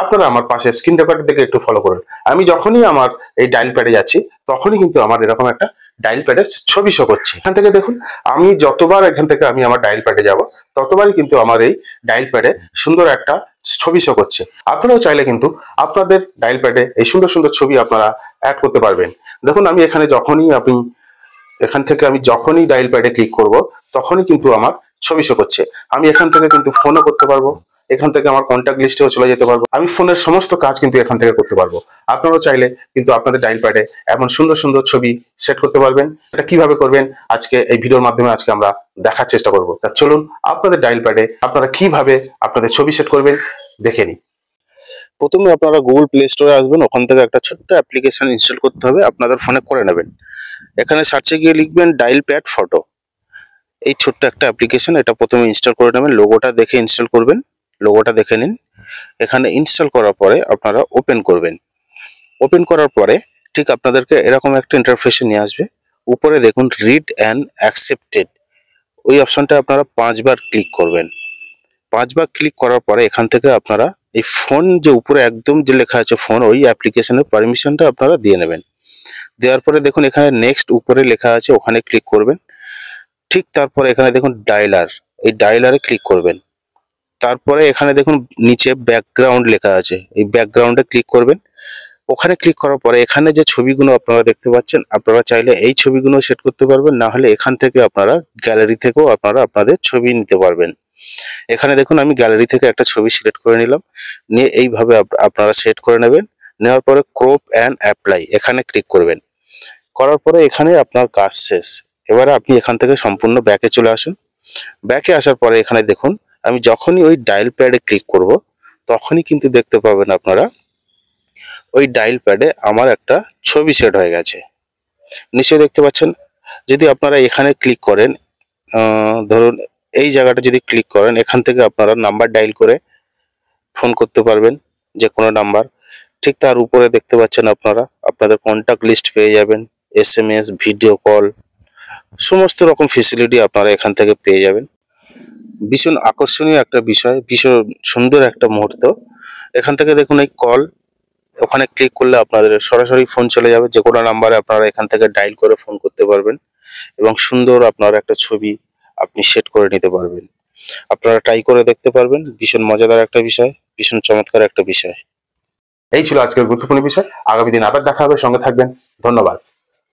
আপনারা আমার পাশে স্ক্রিন রেকর্ড থেকে একটু ফলো করুন। আমি যখনই আমার এই ডায়াল প্যাডে যাচ্ছি তখনই কিন্তু আমার এরকম একটা ডায়াল প্যাডের ছবি শো করছে। এখান থেকে দেখুন, আমি যতবার এখান থেকে আমি আমার ডায়াল প্যাডে যাব ততবারই কিন্তু আমার এই ডায়াল প্যাডে সুন্দর একটা ছবি শো করছে। আপনারাও চাইলে কিন্তু আপনাদের ডায়াল প্যাডে এই সুন্দর সুন্দর ছবি আপনারা অ্যাড করতে পারবেন। দেখুন, আমি এখানে এখান থেকে আমি যখনই ডায়াল প্যাডে ক্লিক করব তখনই কিন্তু আমার ছবি শো করছে। আমি এখান থেকে কিন্তু ফোনও করতে পারবো, এখান থেকে আমার কন্ট্যাক্ট লিস্টেও চলে যেতে পারবো। আমি ফোনের সমস্ত কাজ কিন্তু এখান থেকে করতে পারবো। আপনারাও চাইলে কিন্তু আপনাদের ডায়াল প্যাডে এমন সুন্দর সুন্দর ছবি সেট করতে পারবেন। এটা কিভাবে করবেন আজকে এই ভিডিওর মাধ্যমে আজকে আমরা দেখার চেষ্টা করবো। তা চলুন আপনাদের ডায়াল প্যাডে আপনারা কিভাবে আপনাদের ছবি সেট করবেন দেখে নিন। প্রথমে আপনারা গুগল প্লে স্টোরে আসবেন, ওখান থেকে একটা ছোট্ট অ্যাপ্লিকেশন ইনস্টল করতে হবে, আপনাদের ফোনে করে নেবেন। এখানে সার্চে গিয়ে লিখবেন ডায়াল প্যাড ফটো। এই ছোট্ট একটা অ্যাপ্লিকেশন, এটা প্রথমে ইনস্টল করে নেবেন। লোগোটা দেখে ইনস্টল করবেন, লোগোটা দেখে নিন। এখানে ইনস্টল করার পরে আপনারা ওপেন করবেন। ওপেন করার পরে ঠিক আপনাদেরকে এরকম একটা ইন্টারফেসে নিয়ে আসবে। উপরে দেখুন রিড অ্যান্ড অ্যাকসেপ্টেড, ওই অপশনটা আপনারা 5 বার ক্লিক করবেন। 5 বার ক্লিক করার পরে এখান থেকে আপনারা এই ফোন যে উপরে একদম যে লেখা আছে ফোন, ওই অ্যাপ্লিকেশনের পারমিশনটা আপনারা দিয়ে নেবেন। দেওয়ার পরে দেখুন এখানে নেক্সট উপরে লেখা আছে, ওখানে ক্লিক করবেন। ঠিক তারপরে এখানে দেখুন ডায়ালার, এই ডায়ালারে ক্লিক করবেন। তারপরে এখানে দেখুন নিচে ব্যাকগ্রাউন্ড লেখা আছে, এই ব্যাকগ্রাউন্ডে ক্লিক করবেন। ওখানে ক্লিক করার পরে এখানে যে ছবিগুলো আপনারা দেখতে পাচ্ছেন, আপনারা চাইলে এই ছবিগুলো সেট করতে পারবেন, না হলে এখান থেকে আপনারা গ্যালারি থেকেও আপনারা আপনাদের ছবি নিতে পারবেন। এখানে দেখুন আমি গ্যালারি থেকে একটা ছবি সিলেক্ট করে নিলাম, নিয়ে এইভাবে আপনারা সেট করে নেবেন। নেওয়ার পরে ক্রপ অ্যান্ড অ্যাপ্লাই এখানে ক্লিক করবেন। করার পরে এখানে আপনার কাজ শেষ। এবারে আপনি এখান থেকে সম্পূর্ণ ব্যাকে চলে আসুন। ব্যাকে আসার পরে এখানে দেখুন আমি যখনই ওই ডায়াল প্যাডে ক্লিক করব তখনই কিন্তু দেখতে পাবেন আপনারা ওই ডায়াল প্যাডে আমার একটা ছবি সেট হয়ে গেছে, নিশ্চয়ই দেখতে পাচ্ছেন। যদি আপনারা এখানে ক্লিক করেন, ধরুন এই জায়গাটা যদি ক্লিক করেন, এখান থেকে আপনারা নাম্বার ডায়াল করে ফোন করতে পারবেন, যে কোনো নাম্বার। ঠিক তার উপরে দেখতে পাচ্ছেন আপনারা আপনাদের কন্ট্যাক্ট লিস্ট পেয়ে যাবেন, SMS, ভিডিও কল, সমস্ত রকম ফেসিলিটি আপনারা এখান থেকে পেয়ে যাবেন। ভীষণ আকর্ষণীয় একটা বিষয়, ভীষণ সুন্দর একটা মুহূর্ত। এখান থেকে দেখুন এই কল, ওখানে ক্লিক করলে আপনাদের সরাসরি ফোন চলে যাবে, যে কোনো নাম্বারে আপনারা এখান থেকে ডায়াল করে ফোন করতে পারবেন এবং সুন্দর আপনার একটা ছবি আপনি সেট করে নিতে পারবেন। আপনারা ট্রাই করে দেখতে পারবেন, ভীষণ মজাদার একটা বিষয়, ভীষণ চমৎকার একটা বিষয়। এই ছিল আজকের গুরুত্বপূর্ণ বিষয়। আগামী দিন আবার দেখা হবে, সঙ্গে থাকবেন। ধন্যবাদ।